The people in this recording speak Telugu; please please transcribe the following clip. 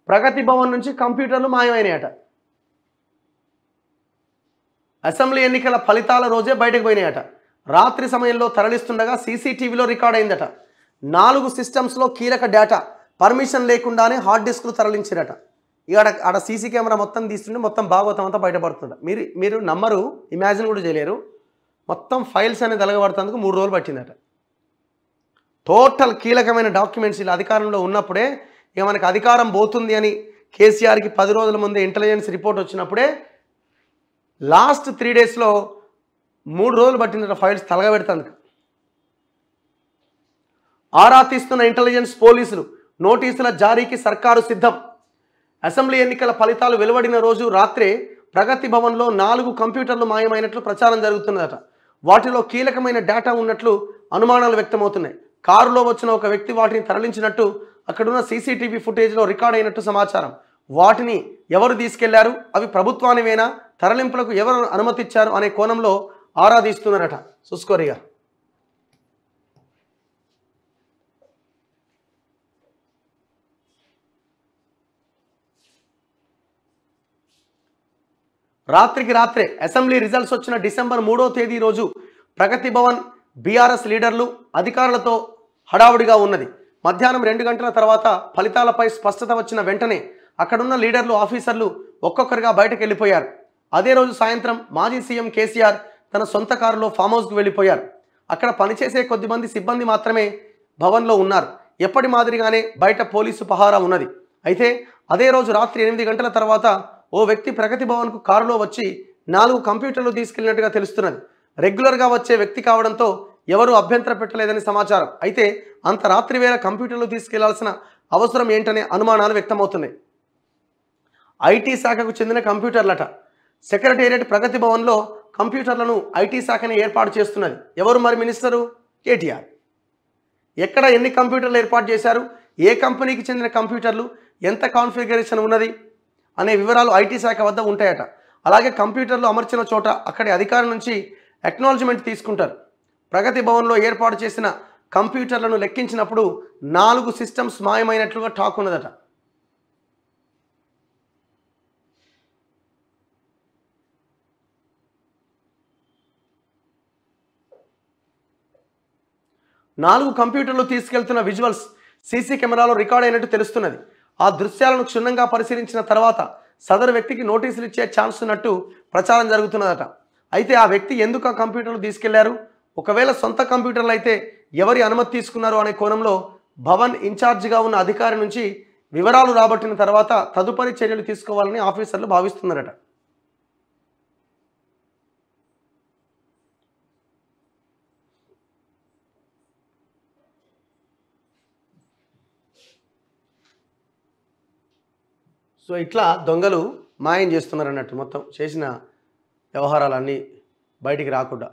ప్రగతి భవన్ నుంచి కంప్యూటర్లు మాయమైనాయట. అసెంబ్లీ ఎన్నికల ఫలితాల రోజే బయటకు పోయినాయట. రాత్రి సమయంలో తరలిస్తుండగా సీసీటీవీలో రికార్డ్ అయిందట. 4 సిస్టమ్స్లో కీలక డేటా పర్మిషన్ లేకుండానే హార్డ్ డిస్క్లు తరలించారట. ఇక ఆడ సీసీ కెమెరా మొత్తం తీస్తుంటే మొత్తం భాగవతం అంతా బయటపడుతుంట. మీరు నమ్మరు, ఇమాజిన్ కూడా చేయలేరు. మొత్తం ఫైల్స్ అనేది వెలగబడుతుందుకు 3 రోజులు పట్టిందట. టోటల్ కీలకమైన డాక్యుమెంట్స్ ఇలా అధికారంలో ఉన్నప్పుడే ఇక మనకు అధికారం పోతుంది అని కేసీఆర్కి 10 రోజుల ముందే ఇంటెలిజెన్స్ రిపోర్ట్ వచ్చినప్పుడే లాస్ట్ 3 డేస్లో 3 రోజులు పట్టిందట ఫైల్స్ తలగబెడుతుంది. ఆరా తీస్తున్న ఇంటెలిజెన్స్ పోలీసులు నోటీసుల జారీకి సర్కారు సిద్ధం. అసెంబ్లీ ఎన్నికల ఫలితాలు వెలువడిన రోజు రాత్రే ప్రగతి భవన్లో 4 కంప్యూటర్లు మాయమైనట్లు ప్రచారం జరుగుతున్నదట. వాటిలో కీలకమైన డేటా ఉన్నట్లు అనుమానాలు వ్యక్తమవుతున్నాయి. కారులో వచ్చిన ఒక వ్యక్తి వాటిని తరలించినట్టు అక్కడున్న సీసీటీవీ ఫుటేజ్లో రికార్డ్ అయినట్టు సమాచారం. వాటిని ఎవరు తీసుకెళ్లారు, అవి ప్రభుత్వానివేనా, తరలింపులకు ఎవరు అనుమతిచ్చారు అనే కోణంలో ఆరా తీస్తున్నారట. చూసుకోరిగా. రాత్రికి రాత్రే అసెంబ్లీ రిజల్ట్స్ వచ్చిన డిసెంబర్ 3వ తేదీ రోజు ప్రగతి భవన్ బీఆర్ఎస్ లీడర్లు అధికారులతో హడావుడిగా ఉన్నది. మధ్యాహ్నం 2 గంటల తర్వాత ఫలితాలపై స్పష్టత వచ్చిన వెంటనే అక్కడున్న లీడర్లు, ఆఫీసర్లు ఒక్కొక్కరిగా బయటకు వెళ్ళిపోయారు. అదే రోజు సాయంత్రం మాజీ సీఎం కేసీఆర్ తన సొంత కారులో ఫామ్ హౌస్కు వెళ్ళిపోయారు. అక్కడ పనిచేసే కొద్దిమంది సిబ్బంది మాత్రమే భవన్లో ఉన్నారు. ఎప్పటి మాదిరిగానే బయట పోలీసు పహారా ఉన్నది. అయితే అదే రోజు రాత్రి 8 గంటల తర్వాత ఓ వ్యక్తి ప్రగతి భవన్కు కారులో వచ్చి 4 కంప్యూటర్లు తీసుకెళ్లినట్టుగా తెలుస్తున్నది. రెగ్యులర్గా వచ్చే వ్యక్తి కావడంతో ఎవరూ అభ్యంతర పెట్టలేదని సమాచారం. అయితే అంత రాత్రి వేళ కంప్యూటర్లు తీసుకెళ్లాల్సిన అవసరం ఏంటనే అనుమానాలు వ్యక్తమవుతున్నాయి. ఐటీ శాఖకు చెందిన కంప్యూటర్లట. సెక్రటేరియట్ ప్రగతి భవన్లో కంప్యూటర్లను ఐటీ శాఖని ఏర్పాటు చేస్తున్నది. ఎవరు మరి మినిస్టరు? కేటీఆర్. ఎక్కడ ఎన్ని కంప్యూటర్లు ఏర్పాటు చేశారు, ఏ కంపెనీకి చెందిన కంప్యూటర్లు, ఎంత కాన్ఫిగరేషన్ ఉన్నది అనే వివరాలు ఐటీ శాఖ వద్ద ఉంటాయట. అలాగే కంప్యూటర్లు అమర్చిన చోట అక్కడి అధికారి నుంచి అక్నాలెడ్జ్మెంట్ తీసుకుంటారు. ప్రగతి భవన్లో ఏర్పాటు చేసిన కంప్యూటర్లను లెక్కించినప్పుడు 4 సిస్టమ్స్ మాయమైనట్లుగా టాక్ ఉన్నదట. నాలుగు కంప్యూటర్లు తీసుకెళ్తున్న విజువల్స్ సీసీ కెమెరాలో రికార్డ్ అయినట్టు తెలుస్తున్నది. ఆ దృశ్యాలను క్షుణ్ణంగా పరిశీలించిన తర్వాత సదరు వ్యక్తికి నోటీసులు ఇచ్చే ఛాన్స్ ఉన్నట్టు ప్రచారం జరుగుతున్నదట. అయితే ఆ వ్యక్తి ఎందుకు ఆ కంప్యూటర్లు తీసుకెళ్లారు, ఒకవేళ సొంత కంప్యూటర్లు అయితే ఎవరి అనుమతి తీసుకున్నారు అనే కోణంలో భవన్ ఇన్ఛార్జిగా ఉన్న అధికారి నుంచి వివరాలు రాబట్టిన తర్వాత తదుపరి చర్యలు తీసుకోవాలని ఆఫీసర్లు భావిస్తున్నారట. సో ఇట్లా దొంగలు మాయం చేస్తున్నారు అన్నట్టు, మొత్తం చేసిన వ్యవహారాలన్నీ బయటికి రాకుండా.